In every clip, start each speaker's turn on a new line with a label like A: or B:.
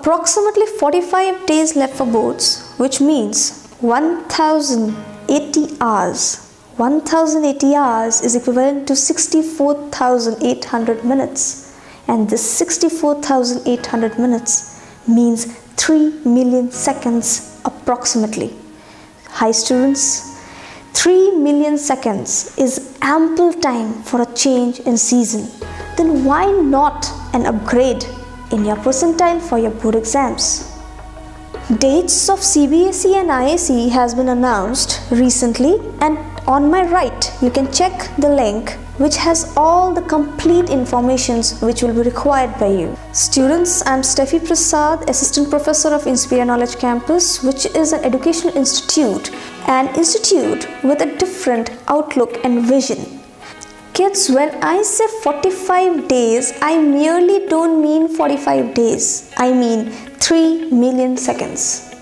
A: approximately 45 days left for boards, which means 1080 hours. 1080 hours is equivalent to 64,800 minutes, and this 64,800 minutes means 3 million seconds approximately. Hi students, 3 million seconds is ample time for a change in season. Then why not an upgrade in your percentile for your board exams? Dates of CBSE and ISE has been announced recently, and on my right you can check the link which has all the complete informations which will be required by you. Students, I am Steffi Prasad, Assistant Professor of Inspira Knowledge Campus, which is an educational institute, an institute with a different outlook and vision. Kids, when I say 45 days, I merely don't mean 45 days. I mean 3 million seconds.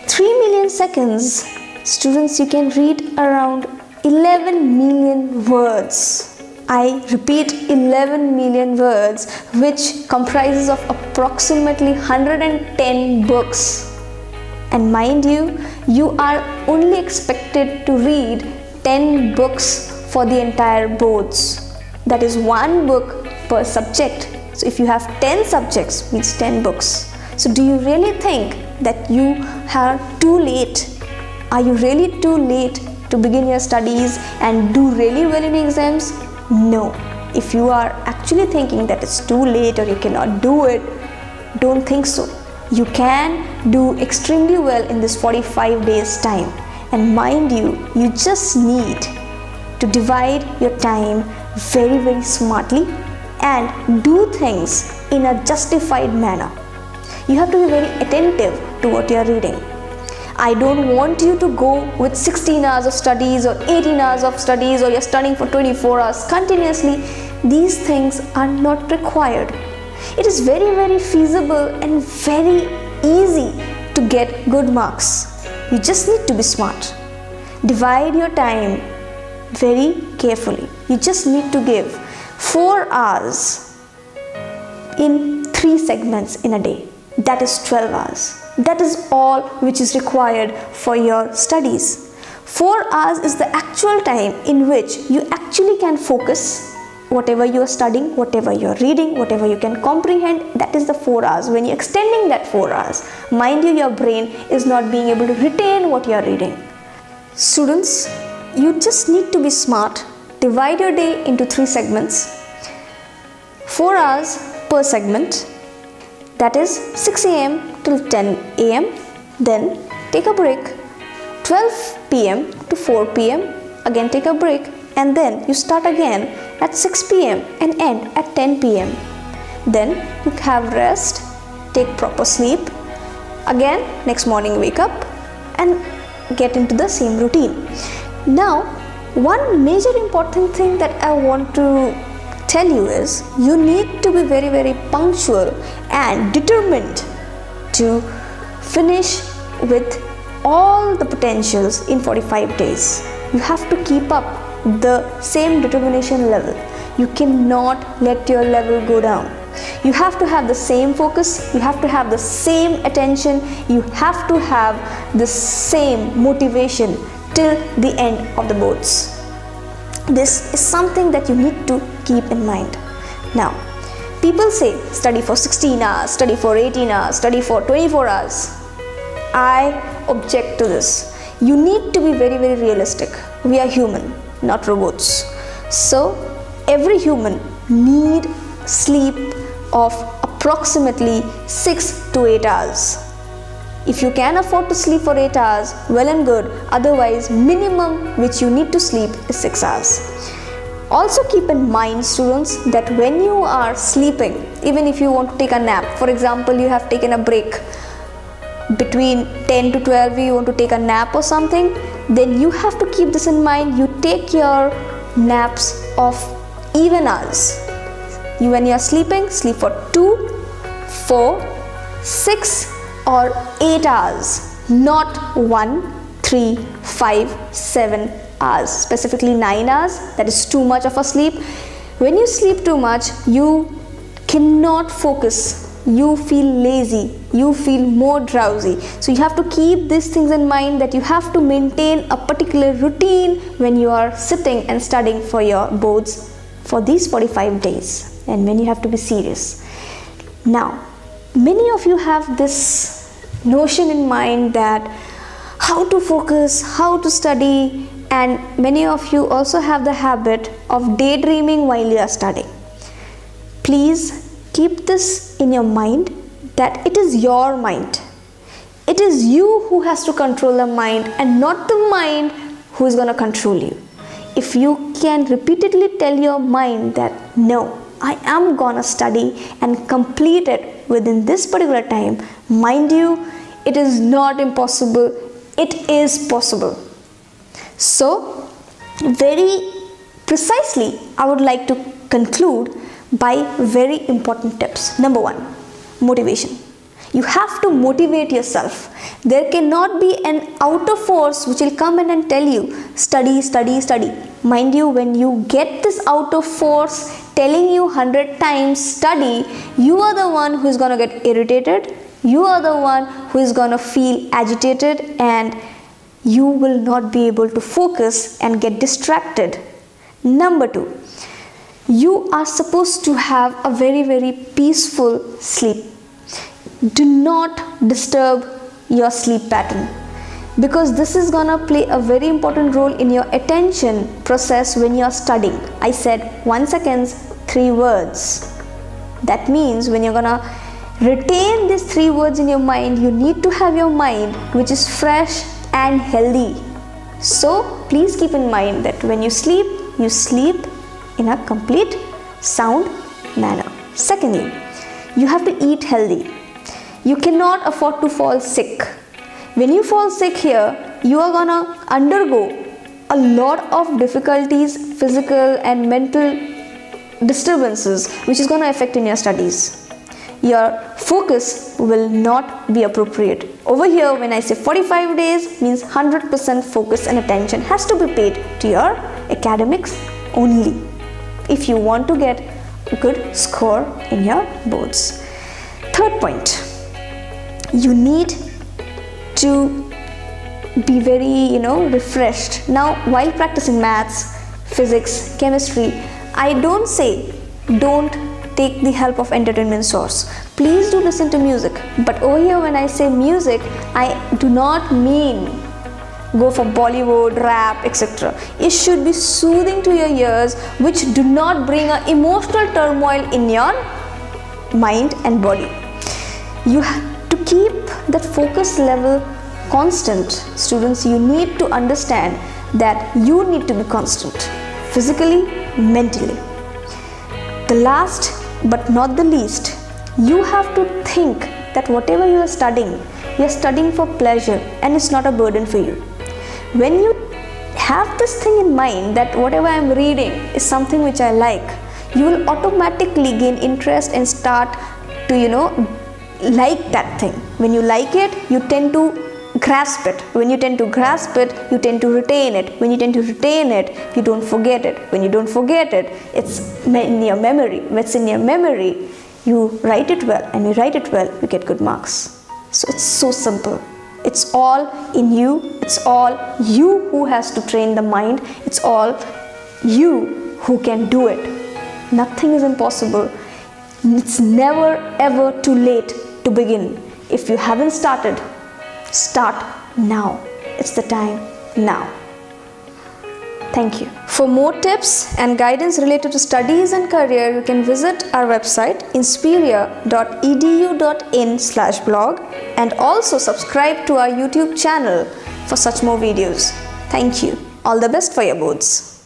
A: 3 million seconds, students, you can read around 11 million words. I repeat, 11 million words, which comprises of approximately 110 books. And mind you, you are only expected to read 10 books for the entire boards. That is 1 book per subject. So if you have 10 subjects, means 10 books. So do you really think that you are too late? Are you really too late to begin your studies and do really well in exams? No. If you are actually thinking that it's too late or you cannot do it, don't think so. You can do extremely well in this 45 days time. And mind you, you just need to divide your time very smartly and do things in a justified manner. You have to be very attentive to what you are reading. I don't want you to go with 16 hours of studies or 18 hours of studies, or you're studying for 24 hours continuously. These things are not required. It is very feasible and very easy to get good marks. You just need to be smart. Divide your time very carefully. You just need to give 4 hours in 3 segments in a day. That is 12 hours. That is all which is required for your studies. 4 hours is the actual time in which you actually can focus whatever you are studying, whatever you are reading, whatever you can comprehend. That is the 4 hours. When you're extending that 4 hours, mind you, your brain is not being able to retain what you are reading. Students, you just need to be smart. Divide your day into 3 segments. 4 hours per segment. That is 6 a.m. till 10 a.m. Then take a break. 12 p.m. to 4 p.m. Again take a break. And then you start again at 6 p.m. and end at 10 p.m. Then you have rest, take proper sleep. Again next morning wake up and get into the same routine. Now, one major important thing that I want to tell you is you need to be very punctual and determined to finish with all the potentials in 45 days. You have to keep up the same determination level. You cannot let your level go down. You have to have the same focus, you have to have the same attention, you have to have the same motivation till the end of the boards. This is something that you need to keep in mind. Now, people say study for 16 hours, study for 18 hours, study for 24 hours. I object to this. You need to be very realistic. We are human, not robots. So, every human need sleep of approximately 6 to 8 hours. If you can afford to sleep for 8 hours, well and good. Otherwise, minimum which you need to sleep is 6 hours. Also keep in mind, students, that when you are sleeping, even if you want to take a nap, for example, you have taken a break between 10 to 12, you want to take a nap or something, then you have to keep this in mind. You take your naps of even hours. When you are sleeping, sleep for 2, 4, 6 or 8 hours, not 1, 3, 5, 7 hours, specifically 9 hours. That is too much of a sleep. When you sleep too much, you cannot focus you feel lazy, you feel more drowsy. So you have to keep these things in mind, that you have to maintain a particular routine when you are sitting and studying for your boards for these 45 days, and when you have to be serious. Now, many of you have this notion in mind that how to focus, how to study, and many of you also have the habit of daydreaming while you are studying. Please keep this in your mind, that it is your mind. It is you who has to control the mind, and not the mind who is going to control you. If you can repeatedly tell your mind that no, I am gonna study and complete it within this particular time, mind you, it is not impossible, it is possible. So, very precisely, I would like to conclude by very important tips. Number 1, motivation. You have to motivate yourself. There cannot be an outer force which will come in and tell you, study, study, study. Mind you, when you get this outer force telling you 100 times study, you are the one who is going to get irritated. You are the one who is going to feel agitated, and you will not be able to focus and get distracted. Number 2, you are supposed to have a very, very peaceful sleep. Do not disturb your sleep pattern, because this is gonna play a very important role in your attention process when you are studying. I said 1 second, 3 words. That means when you're gonna retain these 3 words in your mind, you need to have your mind which is fresh and healthy. So please keep in mind that when you sleep in a complete sound manner. Secondly, you have to eat healthy. You cannot afford to fall sick. When you fall sick here, you are gonna undergo a lot of difficulties, physical and mental disturbances, which is gonna affect in your studies. Your focus will not be appropriate. Over here, when I say 45 days, means 100% focus and attention has to be paid to your academics only, if you want to get a good score in your boards. Third point, you need to be very refreshed. Now, while practicing maths, physics, chemistry, I don't say don't take the help of entertainment source. Please do listen to music, but over here when I say music, I do not mean go for Bollywood, rap, etc. It should be soothing to your ears, which do not bring an emotional turmoil in your mind and body. You have to keep that focus level constant. Students, you need to understand that you need to be constant, physically, mentally. The last but not the least, you have to think that whatever you are studying for pleasure, and it's not a burden for you. When you have this thing in mind that whatever I am reading is something which I like, you will automatically gain interest and start to like that thing. When you like it, you tend to grasp it. When you tend to grasp it, you tend to retain it. When you tend to retain it, you don't forget it. When you don't forget it, it's in your memory. When it's in your memory, you write it well, and you write it well, you get good marks. So it's so simple. It's all in you. It's all you who has to train the mind. It's all you who can do it. Nothing is impossible. It's never ever too late to begin. If you haven't started, start now. It's the time now. Thank you. For more tips and guidance related to studies and career, you can visit our website inspiria.edu.in/blog, and also subscribe to our YouTube channel for such more videos. Thank you. All the best for your boards.